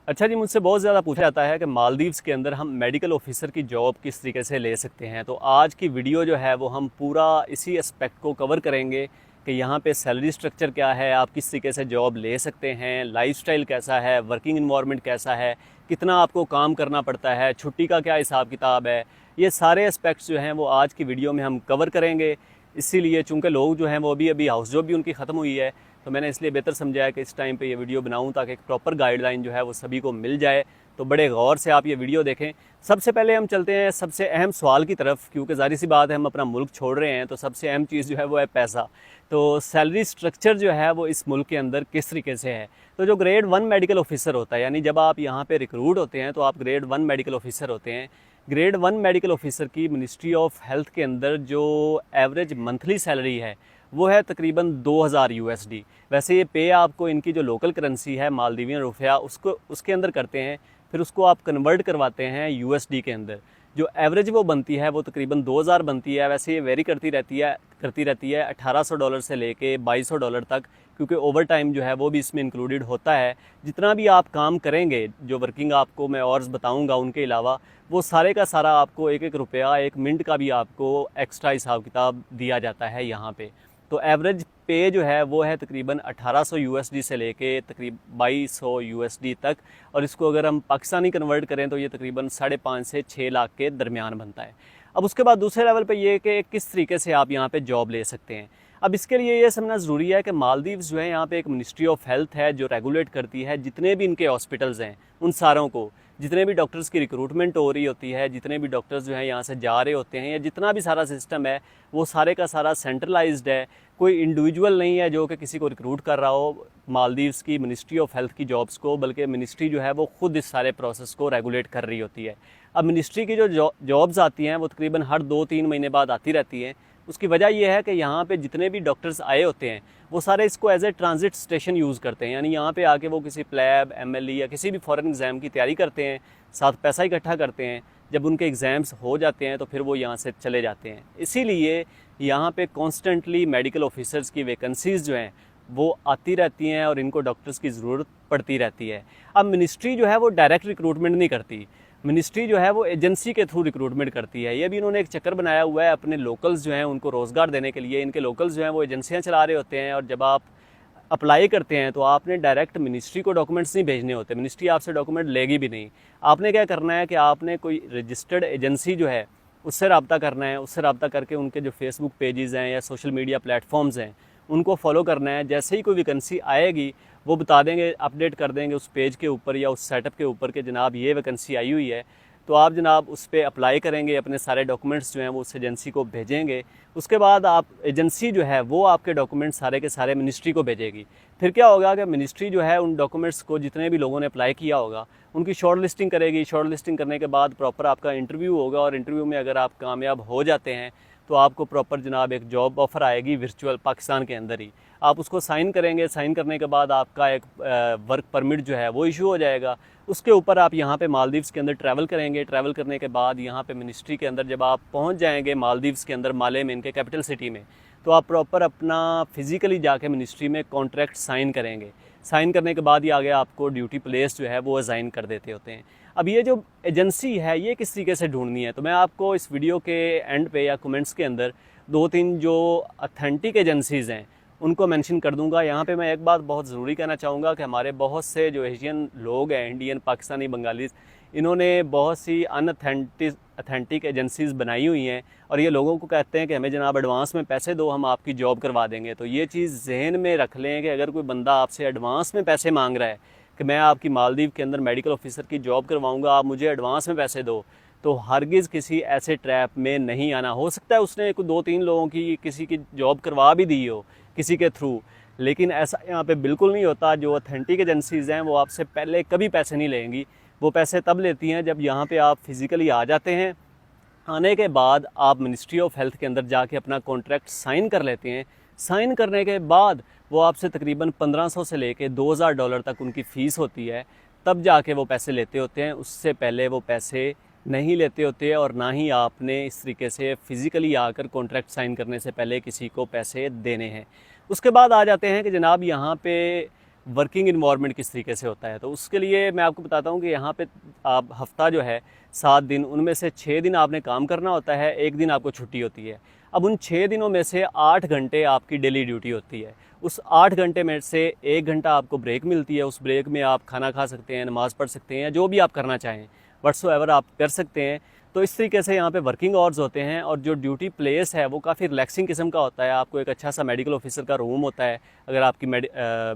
अच्छा जी, मुझसे बहुत ज़्यादा पूछा जाता है कि मालदीव्स के अंदर हम मेडिकल ऑफिसर की जॉब किस तरीके से ले सकते हैं। तो आज की वीडियो जो है वो हम पूरा इसी एस्पेक्ट को कवर करेंगे कि यहाँ पे सैलरी स्ट्रक्चर क्या है, आप किस तरीके से जॉब ले सकते हैं, लाइफस्टाइल कैसा है, वर्किंग इन्वायरमेंट कैसा है, कितना आपको काम करना पड़ता है, छुट्टी का क्या हिसाब किताब है। ये सारे एस्पेक्ट्स जो हैं वो आज की वीडियो में हम कवर करेंगे। इसीलिए चूँकि लोग जो हैं वो अभी हाउस जॉब भी उनकी ख़त्म हुई है, तो मैंने इसलिए बेहतर समझा है कि इस टाइम पे ये वीडियो बनाऊं ताकि एक प्रॉपर गाइडलाइन जो है वो सभी को मिल जाए। तो बड़े गौर से आप ये वीडियो देखें। सबसे पहले हम चलते हैं सबसे अहम सवाल की तरफ, क्योंकि ज़ाहिर सी बात है हम अपना मुल्क छोड़ रहे हैं, तो सबसे अहम चीज़ जो है वो है पैसा। तो सैलरी स्ट्रक्चर जो है वो इस मुल्क के अंदर किस तरीके से है। तो जो ग्रेड 1 मेडिकल ऑफिसर होता है, यानी जब आप यहाँ पे रिक्रूट होते हैं तो आप ग्रेड 1 मेडिकल ऑफिसर होते हैं। ग्रेड 1 मेडिकल ऑफिसर की मिनिस्ट्री ऑफ हेल्थ के अंदर जो एवरेज मंथली सैलरी है वो है तकरीबन 2000 यूएसडी। वैसे ये पे आपको इनकी जो लोकल करेंसी है मालदीवियन रुपया उसको उसके अंदर करते हैं, फिर उसको आप कन्वर्ट करवाते हैं यूएसडी के अंदर। जो एवरेज वो बनती है वो तकरीबन 2000 बनती है। वैसे ये वेरी करती रहती है $1800 से लेके $2200 तक, क्योंकि ओवर टाइम जो है वो भी इसमें इंक्लूडेड होता है। जितना भी आप काम करेंगे, जो वर्किंग आपको मैं और बताऊंगा उनके अलावा, वो सारे का सारा आपको एक एक रुपया, एक मिनट का भी आपको एक्स्ट्रा हिसाब किताब दिया जाता है यहाँ पे। तो एवरेज पे जो है वो है तकरीबन 1800 यूएसडी से लेके तकरीबन 2200 यूएसडी तक, और इसको अगर हम पाकिस्तानी कन्वर्ट करें तो ये तकरीबन 5.5 से 6 लाख के दरमियान बनता है। अब उसके बाद दूसरे लेवल पे ये कि किस तरीके से आप यहाँ पे जॉब ले सकते हैं। अब इसके लिए ये समझना ज़रूरी है कि मालदीव्स जो है यहाँ पे एक मिनिस्ट्री ऑफ हेल्थ है जो रेगुलेट करती है जितने भी इनके हॉस्पिटल्स हैं उन सारों को। जितने भी डॉक्टर्स की रिक्रूटमेंट हो रही होती है, जितने भी डॉक्टर्स जो हैं यहाँ से जा रहे होते हैं, या जितना भी सारा सिस्टम है वो सारे का सारा सेंट्रलाइज्ड है। कोई इंडिविजुअल नहीं है जो कि किसी को रिक्रूट कर रहा हो मालदीव्स की मिनिस्ट्री ऑफ हेल्थ की जॉब्स को, बल्कि मिनिस्ट्री जो है वो खुद इस सारे प्रोसेस को रेगुलेट कर रही होती है। अब मिनिस्ट्री की जो जॉब्स आती हैं वो तकरीबन हर 2-3 महीने बाद आती रहती हैं। उसकी वजह यह है कि यहाँ पे जितने भी डॉक्टर्स आए होते हैं वो सारे इसको as a transit station use करते हैं, यानी यहाँ पे आके वो किसी प्लैब, एमएलई या किसी भी फॉरेन एग्ज़ाम की तैयारी करते हैं, साथ पैसा इकट्ठा करते हैं। जब उनके एग्ज़ाम्स हो जाते हैं तो फिर वो यहाँ से चले जाते हैं। इसीलिए यहाँ पे कॉन्स्टेंटली मेडिकल ऑफिसर्स की वैकेंसीज़ जो हैं वो आती रहती हैं और इनको डॉक्टर्स की ज़रूरत पड़ती रहती है। अब मिनिस्ट्री जो है वो डायरेक्ट रिक्रूटमेंट नहीं करती, मिनिस्ट्री जो है वो एजेंसी के थ्रू रिक्रूटमेंट करती है। ये भी इन्होंने एक चक्कर बनाया हुआ है अपने लोकल्स जो हैं उनको रोज़गार देने के लिए। इनके लोकल्स जो हैं वो एजेंसियां चला रहे होते हैं, और जब आप अप्लाई करते हैं तो आपने डायरेक्ट मिनिस्ट्री को डॉक्यूमेंट्स नहीं भेजने होते, मिनिस्ट्री आपसे डॉक्यूमेंट लेगी भी नहीं। आपने क्या करना है कि आपने कोई रजिस्टर्ड एजेंसी जो है उससे रब्ता करना है। उससे रब्ता करके उनके जो फेसबुक पेजेस हैं या सोशल मीडिया प्लेटफॉर्म्स हैं उनको फॉलो करना है। जैसे ही कोई वैकेंसी आएगी वो बता देंगे, अपडेट कर देंगे उस पेज के ऊपर या उस सेटअप के ऊपर कि जनाब ये वैकेंसी आई हुई है, तो आप जनाब उस पर अप्लाई करेंगे, अपने सारे डॉक्यूमेंट्स जो हैं वो उस एजेंसी को भेजेंगे। उसके बाद आप एजेंसी जो है वो आपके डॉक्यूमेंट्स सारे के सारे मिनिस्ट्री को भेजेगी। फिर क्या होगा कि मिनिस्ट्री जो है उन डॉक्यूमेंट्स को, जितने भी लोगों ने अप्लाई किया होगा, उनकी शॉर्ट लिस्टिंग करेगी। शॉर्ट लिस्टिंग करने के बाद प्रॉपर आपका इंटरव्यू होगा, और इंटरव्यू में अगर आप कामयाब हो जाते हैं तो आपको प्रॉपर जनाब एक जॉब ऑफ़र आएगी वर्चुअल पाकिस्तान के अंदर ही। आप उसको साइन करेंगे, साइन करने के बाद आपका एक वर्क परमिट जो है वो इशू हो जाएगा। उसके ऊपर आप यहाँ पे मालदीव्स के अंदर ट्रैवल करेंगे। ट्रैवल करने के बाद यहाँ पे मिनिस्ट्री के अंदर जब आप पहुँच जाएंगे मालदीव्स के अंदर, माले में, इनके कैपिटल सिटी में, तो आप प्रॉपर अपना फिज़िकली जाके मिनिस्ट्री में कॉन्ट्रैक्ट साइन करेंगे। साइन करने के बाद ही आगे आपको ड्यूटी प्लेस जो है वो असाइन कर देते होते हैं। अब ये जो एजेंसी है ये किस तरीके से ढूंढनी है, तो मैं आपको इस वीडियो के एंड पे या कमेंट्स के अंदर 2-3 जो अथेंटिक एजेंसीज़ हैं उनको मेंशन कर दूंगा। यहाँ पे मैं एक बात बहुत ज़रूरी कहना चाहूँगा कि हमारे बहुत से जो एशियन लोग हैं, इंडियन, पाकिस्तानी, बंगालीज़, इन्होंने बहुत सी अथेंटिक एजेंसीज़ बनाई हुई हैं, और ये लोगों को कहते हैं कि हमें जनाब एडवांस में पैसे दो, हम आपकी जॉब करवा देंगे। तो ये चीज़ जहन में रख लें कि अगर कोई बंदा आपसे एडवांस में पैसे मांग रहा है कि मैं आपकी मालदीव के अंदर मेडिकल ऑफिसर की जॉब करवाऊँगा, आप मुझे एडवांस में पैसे दो, तो हरगिज़ किसी ऐसे ट्रैप में नहीं आना। हो सकता है उसने 2-3 लोगों की किसी की जॉब करवा भी दी हो किसी के थ्रू, लेकिन ऐसा यहाँ पे बिल्कुल नहीं होता। जो अथेंटिक एजेंसीज़ हैं वो आपसे पहले कभी पैसे नहीं लेंगी। वो पैसे तब लेती हैं जब यहाँ पे आप फिज़िकली आ जाते हैं। आने के बाद आप मिनिस्ट्री ऑफ हेल्थ के अंदर जाके अपना कॉन्ट्रैक्ट साइन कर लेते हैं। साइन करने के बाद वो आपसे तकरीबन 1500 से लेके $2000 तक उनकी फ़ीस होती है, तब जाके वो पैसे लेते होते हैं। उससे पहले वो पैसे नहीं लेते होते, और ना ही आपने इस तरीके से फ़िज़िकली आकर कॉन्ट्रैक्ट साइन करने से पहले किसी को पैसे देने हैं। उसके बाद आ जाते हैं कि जनाब यहाँ पे वर्किंग इन्वायरमेंट किस तरीके से होता है। तो उसके लिए मैं आपको बताता हूँ कि यहाँ पे आप हफ़्ता जो है 7 दिन, उनमें से 6 दिन आपने काम करना होता है, 1 दिन आपको छुट्टी होती है। अब उन 6 दिनों में से 8 घंटे आपकी डेली ड्यूटी होती है। उस 8 घंटे में से 1 घंटा आपको ब्रेक मिलती है। उस ब्रेक में आप खाना खा सकते हैं, नमाज़ पढ़ सकते हैं, जो भी आप करना चाहें व्हाट्सोएवर आप कर सकते हैं। तो इस तरीके से यहाँ पे वर्किंग आवर्स होते हैं और जो ड्यूटी प्लेस है वो काफ़ी रिलैक्सिंग किस्म का होता है। आपको एक अच्छा सा मेडिकल ऑफिसर का रूम होता है। अगर आपकी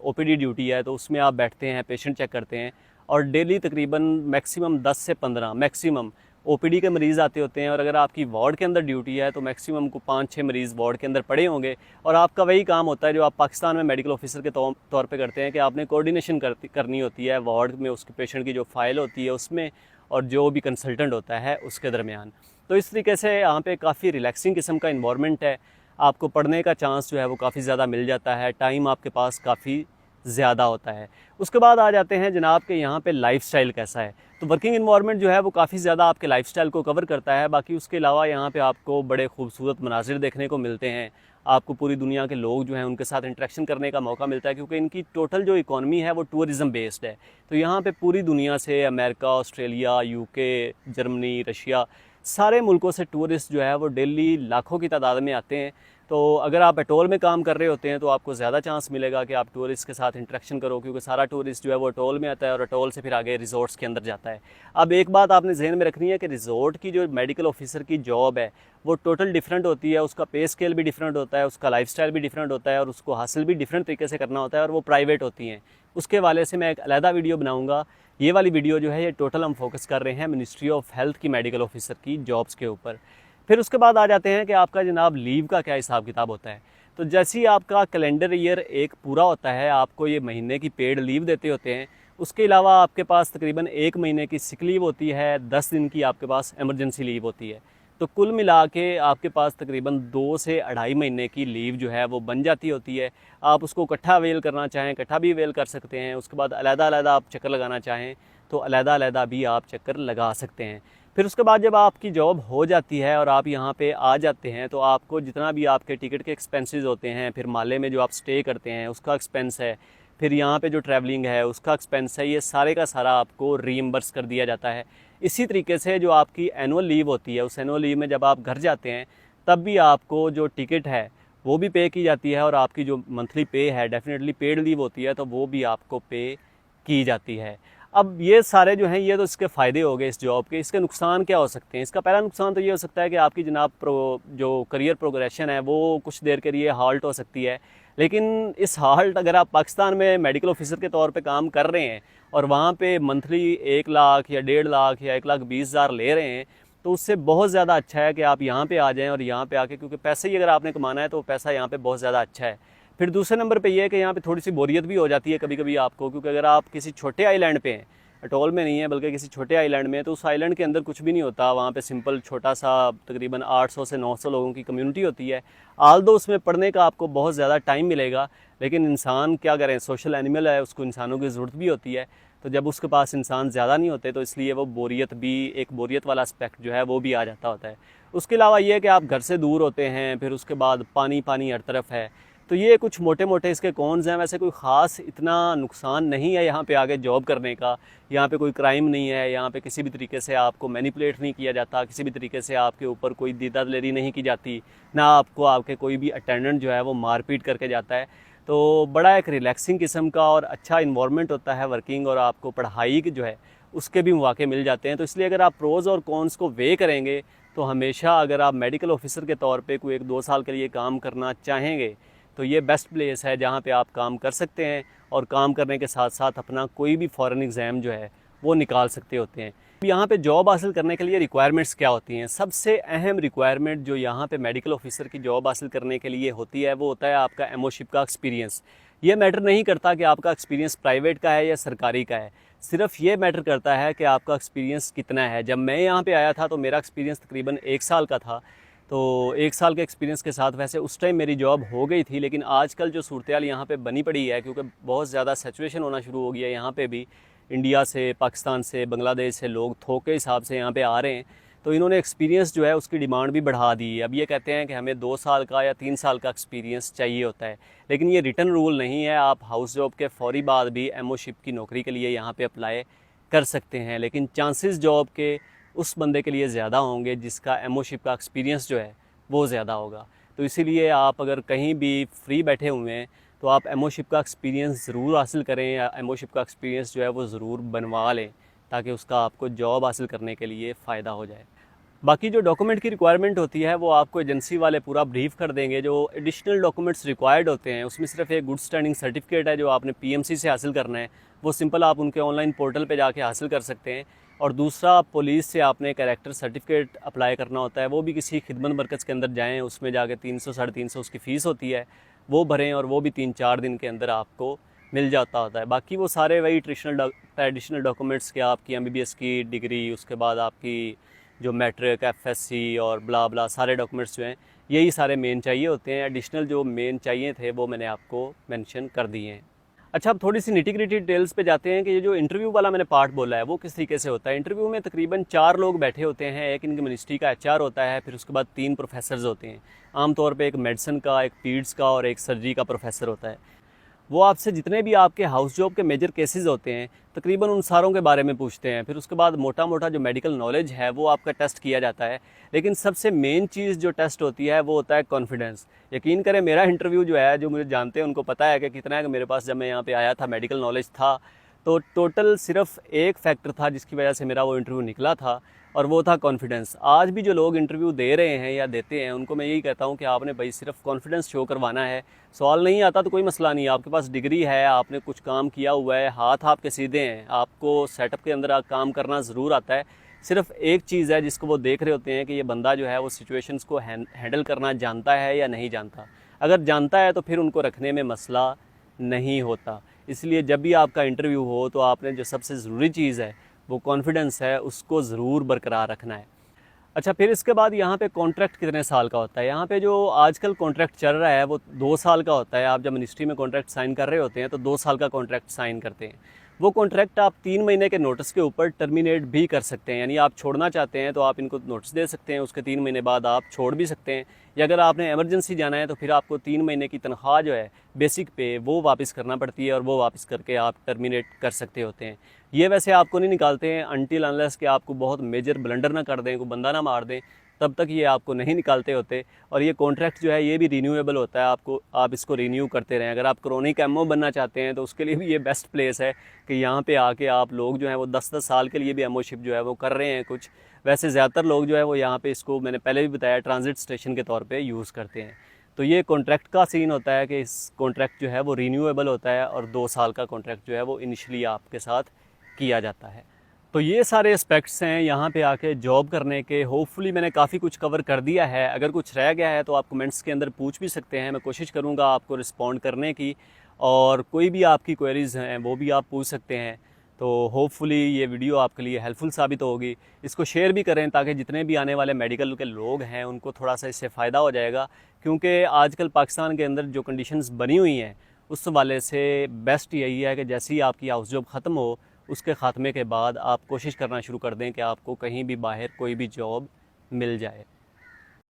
ओपीडी ड्यूटी है तो उसमें आप बैठते हैं, पेशेंट चेक करते हैं और डेली तकरीबन मैक्सिमम 10 से 15 मैक्सिमम ओपीडी के मरीज़ आते होते हैं। और अगर आपकी वार्ड के अंदर ड्यूटी है तो मैक्सिमम को 5-6 मरीज़ वार्ड के अंदर पड़े होंगे। और आपका वही काम होता है जो आप पाकिस्तान में मेडिकल ऑफिसर के तौर पे करते हैं कि आपने कोऑर्डिनेशन करनी होती है वार्ड में, उसके पेशेंट की जो फाइल होती है उसमें और जो भी कंसल्टेंट होता है उसके दरमियान। तो इस तरीके से यहाँ पे काफ़ी रिलैक्सिंग किस्म का इन्वायरमेंट है। आपको पढ़ने का चांस जो है वो काफ़ी ज़्यादा मिल जाता है, टाइम आपके पास काफ़ी ज़्यादा होता है। उसके बाद आ जाते हैं जनाब के यहाँ पे लाइफस्टाइल कैसा है। तो वर्किंग इन्वायरमेंट जो है वो काफ़ी ज़्यादा आपके लाइफस्टाइल को कवर करता है। बाकी उसके अलावा यहाँ पे आपको बड़े खूबसूरत मनाजिर देखने को मिलते हैं। आपको पूरी दुनिया के लोग जो हैं उनके साथ इंटरेक्शन करने का मौका मिलता है, क्योंकि इनकी टोटल जो इकॉनमी है वो टूरिज़म बेस्ड है। तो यहाँ पे पूरी दुनिया से America, Australia, UK, Germany, Russia, सारे मुल्कों से टूरिस्ट जो है वो डेली लाखों की तादाद में आते हैं। तो अगर आप अटोल में काम कर रहे होते हैं तो आपको ज़्यादा चांस मिलेगा कि आप टूरिस्ट के साथ इंटरेक्शन करो, क्योंकि सारा टूरिस्ट जो है वो अटोल में आता है और अटोल से फिर आगे रिज़ॉर्ट्स के अंदर जाता है। अब एक बात आपने जहन में रखनी है कि रिज़ॉर्ट की जो मेडिकल ऑफिसर की जॉब है वो टोटल डिफरेंट होती है। उसका पे स्केल भी डिफरेंट होता है, उसका लाइफस्टाइल भी डिफरेंट होता है और उसको हासिल भी डिफरेंट तरीके से करना होता है और वो प्राइवेट होती हैं। उसके वाले से मैं एक अलहदा वीडियो बनाऊँगा। ये वाली वीडियो जो है ये टोटल हम फोकस कर रहे हैं मिनिस्ट्री ऑफ हेल्थ की मेडिकल ऑफिसर की जॉब्स के ऊपर। फिर उसके बाद आ जाते हैं कि आपका जनाब लीव का क्या हिसाब किताब होता है। तो जैसे ही आपका कैलेंडर ईयर एक पूरा होता है, आपको ये महीने की पेड लीव देते होते हैं। उसके अलावा आपके पास तकरीबन 1 महीने की सिक लीव होती है, 10 दिन की आपके पास एमरजेंसी लीव होती है। तो कुल मिला के आपके पास तकरीबन 2 से 2.5 महीने की लीव जो है वो बन जाती होती है। आप उसको इकट्ठा अवेल करना चाहें इकट्ठा भी अवेल कर सकते हैं। उसके बाद अलग-अलग आप चक्कर लगाना चाहें तो अलग-अलग भी आप चक्कर लगा सकते हैं। फिर उसके बाद जब आपकी जॉब हो जाती है और आप यहाँ पे आ जाते हैं तो आपको जितना भी आपके टिकट के एक्सपेंसेस होते हैं, फिर माले में जो आप स्टे करते हैं उसका एक्सपेंस है, फिर यहाँ पे जो ट्रैवलिंग है उसका एक्सपेंस है, ये सारे का सारा आपको रीइंबर्स कर दिया जाता है। इसी तरीके से जो आपकी एनुअल लीव होती है, उस एनुअल लीव में जब आप घर जाते हैं तब भी आपको जो टिकट है वो भी पे की जाती है और आपकी जो मंथली पे है, डेफिनेटली पेड लीव होती है, तो वो भी आपको पे की जाती है। अब ये सारे जो हैं ये तो इसके फ़ायदे हो गए इस जॉब के। इसके नुकसान क्या हो सकते हैं? इसका पहला नुकसान तो ये हो सकता है कि आपकी जनाब जो करियर प्रोग्रेशन है वो कुछ देर के लिए हाल्ट हो सकती है। लेकिन इस हाल्ट, अगर आप पाकिस्तान में मेडिकल ऑफिसर के तौर पे काम कर रहे हैं और वहाँ पे मंथली 1 लाख या 1.5 लाख या 1,20,000 ले रहे हैं, तो उससे बहुत ज़्यादा अच्छा है कि आप यहाँ पे आ जाएँ और यहाँ पे आके, क्योंकि पैसे ही अगर आपने कमाना है तो पैसा यहाँ पे बहुत ज़्यादा अच्छा है। फिर दूसरे नंबर पे ये है कि यहाँ पे थोड़ी सी बोरियत भी हो जाती है कभी कभी आपको, क्योंकि अगर आप किसी छोटे आइलैंड पे हैं, अटोल में नहीं है बल्कि किसी छोटे आइलैंड में है, तो उस आइलैंड के अंदर कुछ भी नहीं होता। वहाँ पे सिंपल छोटा सा तकरीबन 800 से 900 लोगों की कम्युनिटी होती है। आल्दो उसमें पढ़ने का आपको बहुत ज़्यादा टाइम मिलेगा, लेकिन इंसान क्या करें, सोशल एनिमल है, उसको इंसानों की ज़रूरत भी होती है। तो जब उसके पास इंसान ज़्यादा नहीं होते तो इसलिए वो बोरियत भी, एक बोरियत वाला एस्पेक्ट जो है वो भी आ जाता होता है। उसके अलावा ये है कि आप घर से दूर होते हैं, फिर उसके बाद पानी पानी हर तरफ है। तो ये कुछ मोटे मोटे इसके कॉन्स हैं। वैसे कोई ख़ास इतना नुकसान नहीं है यहाँ पे आगे जॉब करने का। यहाँ पे कोई क्राइम नहीं है, यहाँ पे किसी भी तरीके से आपको मैनिपुलेट नहीं किया जाता, किसी भी तरीके से आपके ऊपर कोई दीदा दलेरी नहीं की जाती, ना आपको आपके कोई भी अटेंडेंट जो है वो मारपीट करके जाता है। तो बड़ा एक रिलैक्सिंग किस्म का और अच्छा इन्वायरमेंट होता है वर्किंग, और आपको पढ़ाई की जो है उसके भी मौके मिल जाते हैं। तो इसलिए अगर आप प्रोज़ और कॉन्स को वे करेंगे तो हमेशा अगर आप मेडिकल ऑफिसर के तौर पे कोई 1-2 साल के लिए काम करना चाहेंगे तो ये बेस्ट प्लेस है जहाँ पे आप काम कर सकते हैं और काम करने के साथ साथ अपना कोई भी फ़ॉरेन एग्ज़ाम जो है वो निकाल सकते होते हैं। यहाँ पे जॉब हासिल करने के लिए रिक्वायरमेंट्स क्या होती हैं? सबसे अहम रिक्वायरमेंट जो यहाँ पे मेडिकल ऑफिसर की जॉब हासिल करने के लिए होती है वो होता है आपका एमओशिप का एक्सपीरियंस। ये मैटर नहीं करता कि आपका एक्सपीरियंस प्राइवेट का है या सरकारी का है, सिर्फ ये मैटर करता है कि आपका एक्सपीरियंस कितना है। जब मैं यहाँ पे आया था तो मेरा एक्सपीरियंस तकरीबन 1 साल का था। तो 1 साल के एक्सपीरियंस के साथ वैसे उस टाइम मेरी जॉब हो गई थी, लेकिन आजकल जो सूरत-ए-हाल यहाँ पे बनी पड़ी है, क्योंकि बहुत ज़्यादा सैचुरेशन होना शुरू हो गया है यहाँ पे भी, इंडिया से, पाकिस्तान से, बांग्लादेश से लोग थोक के हिसाब से यहाँ पे आ रहे हैं। तो इन्होंने एक्सपीरियंस जो है उसकी डिमांड भी बढ़ा दी है। अब ये कहते हैं कि हमें 2 साल का या 3 साल का एक्सपीरियंस चाहिए होता है, लेकिन ये रिटन रूल नहीं है। आप हाउस जॉब के फ़ौरी बाद भी एमओशिप की नौकरी के लिए यहाँ पे अप्लाई कर सकते हैं, लेकिन चांसेस जॉब के उस बंदे के लिए ज़्यादा होंगे जिसका एमओशिप का एक्सपीरियंस जो है वो ज़्यादा होगा। तो इसीलिए आप अगर कहीं भी फ्री बैठे हुए हैं तो आप एमओशिप का एक्सपीरियंस ज़रूर हासिल करें, या एमओशिप का एक्सपीरियंस जो है वो ज़रूर बनवा लें, ताकि उसका आपको जॉब हासिल करने के लिए फ़ायदा हो जाए। बाकी जो डॉक्यूमेंट की रिक्वायरमेंट होती है वो आपको एजेंसी वाले पूरा ब्रीफ कर देंगे। जो एडिशनल डॉक्यूमेंट्स रिक्वायर्ड होते हैं उसमें सिर्फ एक गुड स्टैंडिंग सर्टिफिकेट है जो आपने पीएमसी से हासिल करना है, वो सिंपल आप उनके ऑनलाइन पोर्टल पे जाके हासिल कर सकते हैं। और दूसरा, पुलिस से आपने कैरेक्टर सर्टिफिकेट अप्लाई करना होता है, वो भी किसी खिदमत मरकज़ के अंदर जाएँ, उसमें जाके 300 साढ़े 300 उसकी फ़ीस होती है, वो भरें और वो भी 3-4 दिन के अंदर आपको मिल जाता होता है। बाकी वो सारे वही ट्रेडिशनल डॉक्यूमेंट्स के, आपकी एमबीबीएस की डिग्री, उसके बाद आपकी जो मैट्रिक, एफएससी और ब्ला ब्ला सारे डॉक्यूमेंट्स जो हैं, यही सारे मेन चाहिए होते हैं। एडिशनल जो मेन चाहिए थे वो मैंने आपको मेंशन कर दिए हैं। अच्छा, अब थोड़ी सी निटी-ग्रिटी डिटेल्स पे जाते हैं कि ये जो इंटरव्यू वाला मैंने पार्ट बोला है वो किस तरीके से होता है। इंटरव्यू में तकरीबन 4 लोग बैठे होते हैं। एक इनकी मिनिस्ट्री का एचआर होता है, फिर उसके बाद 3 प्रोफेसर्स होते हैं। आमतौर पे एक मेडिसिन का, एक पीड्स का और एक सर्जरी का प्रोफेसर होता है। वो आपसे जितने भी आपके हाउस जॉब के मेजर केसेस होते हैं तकरीबन उन सारों के बारे में पूछते हैं। फिर उसके बाद मोटा मोटा जो मेडिकल नॉलेज है वो आपका टेस्ट किया जाता है। लेकिन सबसे मेन चीज़ जो टेस्ट होती है वो होता है कॉन्फिडेंस। यकीन करें, मेरा इंटरव्यू जो है, जो मुझे जानते हैं उनको पता है कि कितना है कि मेरे पास जब मैं यहाँ पे आया था मेडिकल नॉलेज था। तो टोटल सिर्फ एक फैक्टर था जिसकी वजह से मेरा वो इंटरव्यू निकला था, और वो था कॉन्फिडेंस। आज भी जो लोग इंटरव्यू दे रहे हैं या देते हैं उनको मैं यही कहता हूँ कि आपने भाई सिर्फ कॉन्फिडेंस शो करवाना है। सवाल नहीं आता तो कोई मसला नहीं है, आपके पास डिग्री है, आपने कुछ काम किया हुआ है, हाथ आपके सीधे हैं, आपको सेटअप के अंदर काम करना ज़रूर आता है। सिर्फ एक चीज़ है जिसको वो देख रहे होते हैं कि ये बंदा जो है वो सिचुएशंस को हैंडल करना जानता है या नहीं जानता। अगर जानता है तो फिर उनको रखने में मसला नहीं होता। इसलिए जब भी आपका इंटरव्यू हो तो आपने जो सबसे ज़रूरी चीज़ है वो कॉन्फिडेंस है, उसको ज़रूर बरकरार रखना है। अच्छा, फिर इसके बाद यहाँ पे कॉन्ट्रैक्ट कितने साल का होता है। यहाँ पे जो आजकल कॉन्ट्रैक्ट चल रहा है वो 2 साल का होता है। आप जब मिनिस्ट्री में कॉन्ट्रैक्ट साइन कर रहे होते हैं तो 2 साल का कॉन्ट्रैक्ट साइन करते हैं। वो कॉन्ट्रैक्ट आप 3 महीने के नोटिस के ऊपर टर्मिनेट भी कर सकते हैं, यानी आप छोड़ना चाहते हैं तो आप इनको नोटिस दे सकते हैं, उसके 3 महीने बाद आप छोड़ भी सकते हैं। या अगर आपने एमरजेंसी जाना है तो फिर आपको 3 महीने की तनख्वाह जो है बेसिक पे वो वापस करना पड़ती है, और वो वापस करके आप टर्मिनेट कर सकते होते हैं। ये वैसे आपको नहीं निकालते हैं अनटिल अनलेस कि आपको बहुत मेजर ब्लंडर ना कर दें, कोई बंदा ना मार दें, तब तक ये आपको नहीं निकालते होते। और ये कॉन्ट्रैक्ट जो है ये भी रीन्यूएबल होता है, आप इसको रीन्यू करते रहें। अगर आप क्रॉनिक एमओ बनना चाहते हैं तो उसके लिए भी ये बेस्ट प्लेस है कि यहाँ पे आके आप लोग जो हैं वो 10-10 साल के लिए भी एमओशिप जो है वो कर रहे हैं कुछ। वैसे ज़्यादातर लोग जो है वो यहाँ पे इसको, मैंने पहले भी बताया, ट्रांजिट स्टेशन के तौर पे यूज़ करते हैं। तो ये कॉन्ट्रैक्ट का सीन होता है कि इस कॉन्ट्रैक्ट जो है वो रीन्यूएबल होता है, और 2 साल का कॉन्ट्रैक्ट जो है वो इनिशियली आपके साथ किया जाता है। तो ये सारे एस्पेक्ट्स हैं यहाँ पे आके जॉब करने के। होपफुली मैंने काफ़ी कुछ कवर कर दिया है। अगर कुछ रह गया है तो आप कमेंट्स के अंदर पूछ भी सकते हैं, मैं कोशिश करूँगा आपको रिस्पॉन्ड करने की, और कोई भी आपकी क्वेरीज़ हैं वो भी आप पूछ सकते हैं। तो होपफुली ये वीडियो आपके लिए हेल्पफुल साबित होगी। इसको शेयर भी करें ताकि जितने भी आने वाले मेडिकल के लोग हैं उनको थोड़ा सा इससे फ़ायदा हो जाएगा, क्योंकि आजकल पाकिस्तान के अंदर जो कंडीशंस बनी हुई हैं उस वाले से बेस्ट यही है कि जैसे ही आपकी हाउस जॉब ख़त्म हो उसके ख़ात्मे के बाद आप कोशिश करना शुरू कर दें कि आपको कहीं भी बाहर कोई भी जॉब मिल जाए।